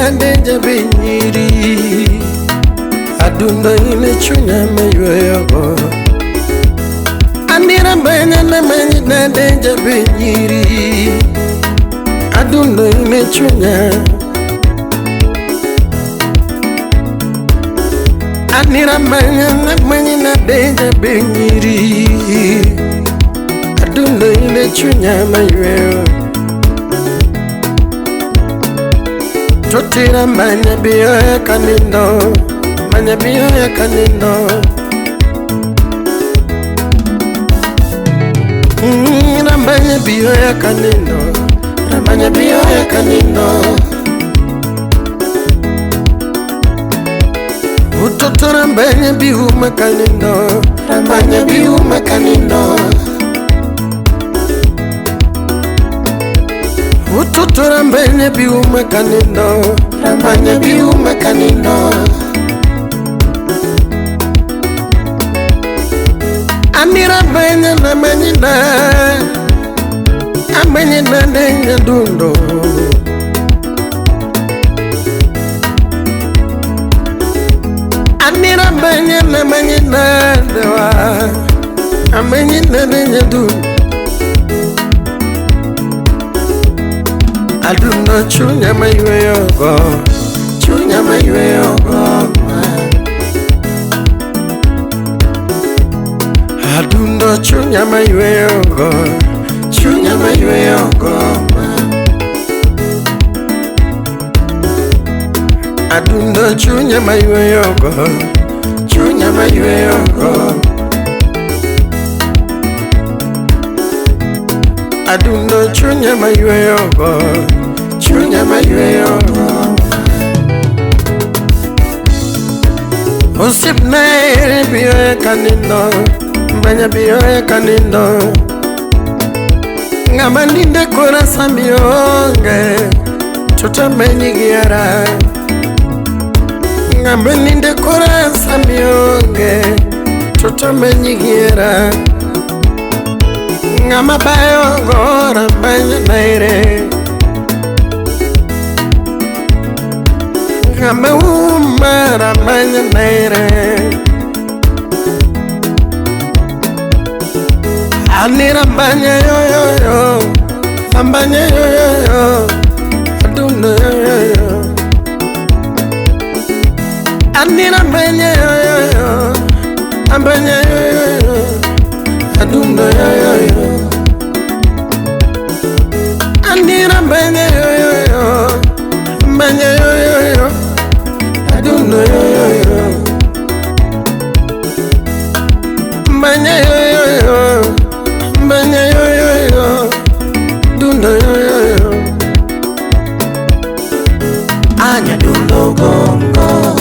nande jabinyiri adundo ine chunya mayweyo anira banya na manyi nande jabinyiri adundo ine chunya anira banya na manyi nande jabinyiri adundo ine chunya mayweyo Totira manya biyo ya kanindo, manya biyo ya kanindo. Rambanya biyo ya kanindo, rambanya biyo ya kanindo. Utoto rambanya biyo makanindo, rambanya biyo makanindo. Utoto rambanya biu makanindo, rambanya biu makanindo. Amira banya na manyina, amanyina nenya dundo. Amira banya na manyina dewa, amanyina nenya dundo. Adundo chunya mayweyo go, chunya mayweyo go. Adundo chunya mayweyo go, chunya mayweyo go. Adundo chunya mayweyo go, chunya mayweyo go. Adundo chunya mayweyo go, chunya mayweyo go. Osip na ere biyo ya kanindo, mbanya biyo ya kanindo. Ngama ninde kora sambionge, chota menyi giara. Ngama ninde kora sambionge, chota menyi giara. Ngama bayo gora banya naire, ngama umara banya naire. Anira banya yo yo yo, ambanya yo yo yo, adundo yo yo yo. Anira banya yo yo yo, ambanya yo yo yo, adundo yo yo yo. Anira banya yo yo yo, banya yo yo yo, adundo yo yo yo. Banya yo yo yo, banya yo yo yo, adundo yo yo yo. Anya dundo gongo,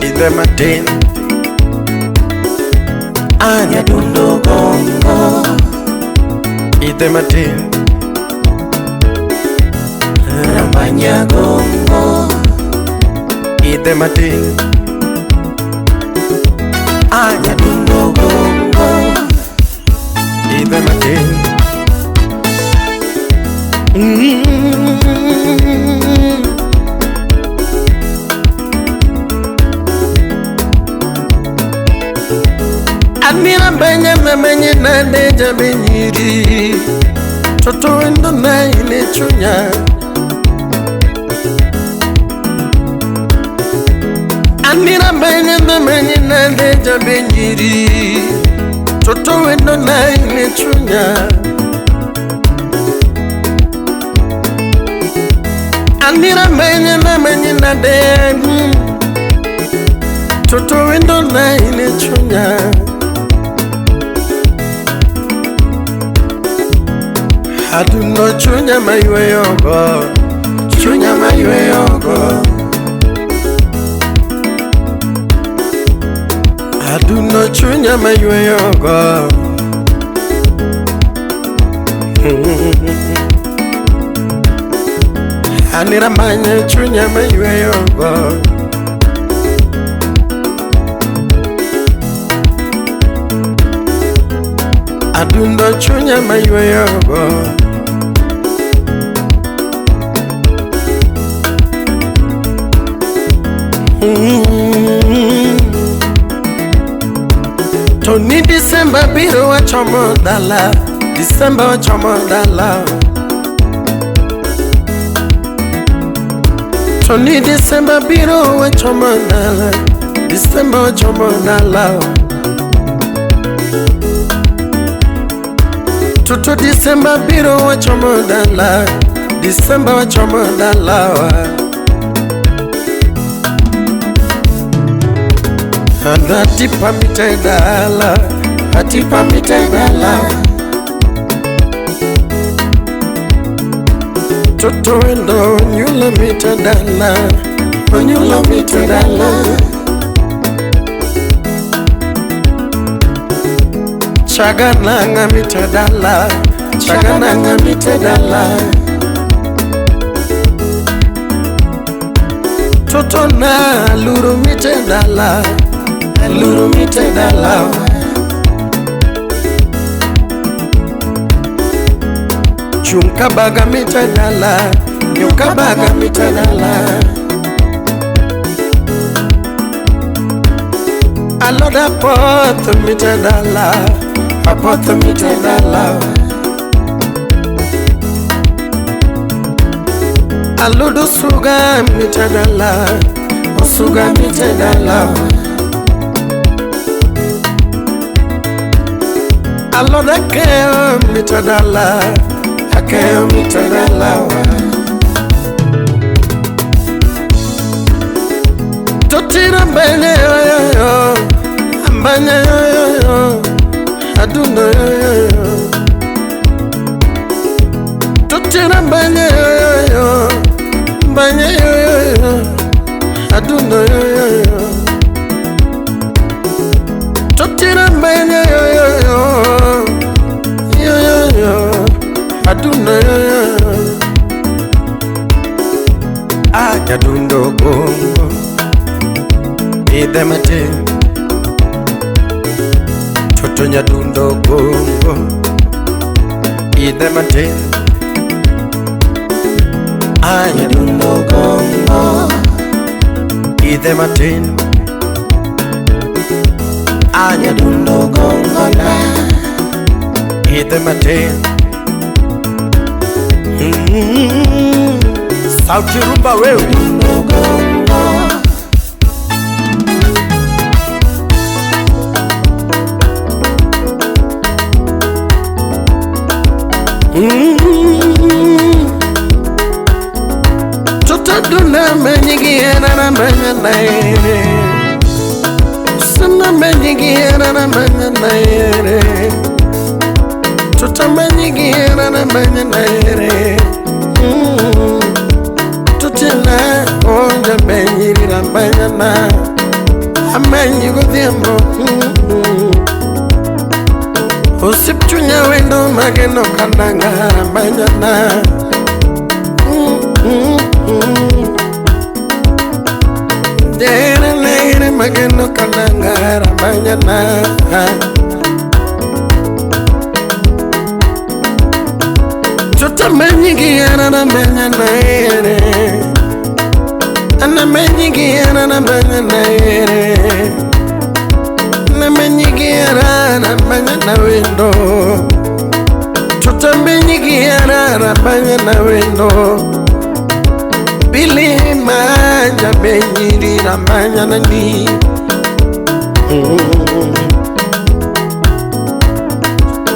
Ndiema tin. Anya dundo gongo, Ndiema tin. Rambanya gongo, Ndiema tin. Anya dundo gongo, Ndiema tin. Amira banya mamenye nande jabinyiri, toto endo na ile chunya. Amira banya mamenye nande jabinyiri, toto endo na ile chunya. Amira banya mamenye nande, toto endo na ile chunya. Adundo chunya mayweyo go, chunya mayweyo go. Adundo chunya mayweyo go. Anira manya chunya mayweyo go. Adundo chunya mayweyo go. Tony December biro wachomo dala, December wachomo dala. Tony December biro wachomo dala, December wachomo dala. Toto December biro wachomo dala, December wachomo dala. Atipa mitedala, atipa mitedala. Toto endo nyula mitedala, nyula mitedala. Chagananga mitedala, chagananga mitedala. Toto na luru mitedala, luru mitedala. Chunka baga mitedala, nyuka baga mitedala. Aloda pot mitedala, apot mitedala. Alodo suga mitedala, suga mitedala. Aloda keo mitedala, akeo mitedala. Totira mbele yo, ambanya yo, aduna yo. Totira mbele yo, ambanya yo, aduna yo. Totira mbele yo, aduna yo. Ajadundo bongo, idemate. Toto nyadundo bongo, idemate. Ajadundo bongo, idemate. Ajadundo bongo na, idemate. Sauti rumba wewe. Tutaduna menyigiana na menyenaere, sana menyigiana na menyenaere. Tutamenyigiana na menyenaere. Tutila onja menyiri na menyana, amenyi gudhiambo. Usipchunya wendo mageno kandanga menyana. Dere leire mageno kandanga menyana. Tutamenyigiana na menyanaere, anamenyigiana na menyanaere, anamenyigiana na menyanawendo. Tutamenyigiana na menyanawendo. Bili manja benyiri na menyanani.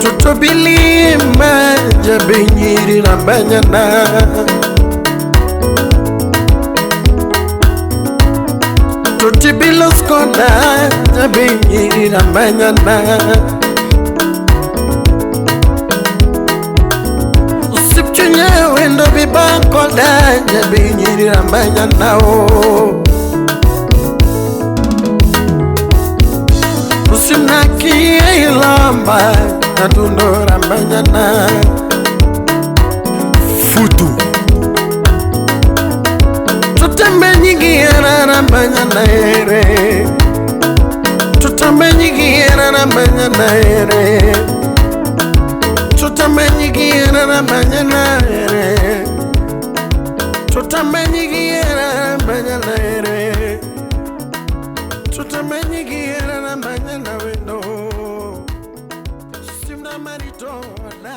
Tutobili manja benyiri na menyana. Tutibilo skoda benyiri na menyana. Usipchunya wendo bibakoda benyiri na menyana. Usimnaki ilamba atundora menyana. Futu tutamenyigiana na menyanaere, tutamenyigiana na menyanaere, tutamenyigiana na menyanaere, tutamenyigiana na menyanaere, tutamenyigiana na menyanaere. amaritola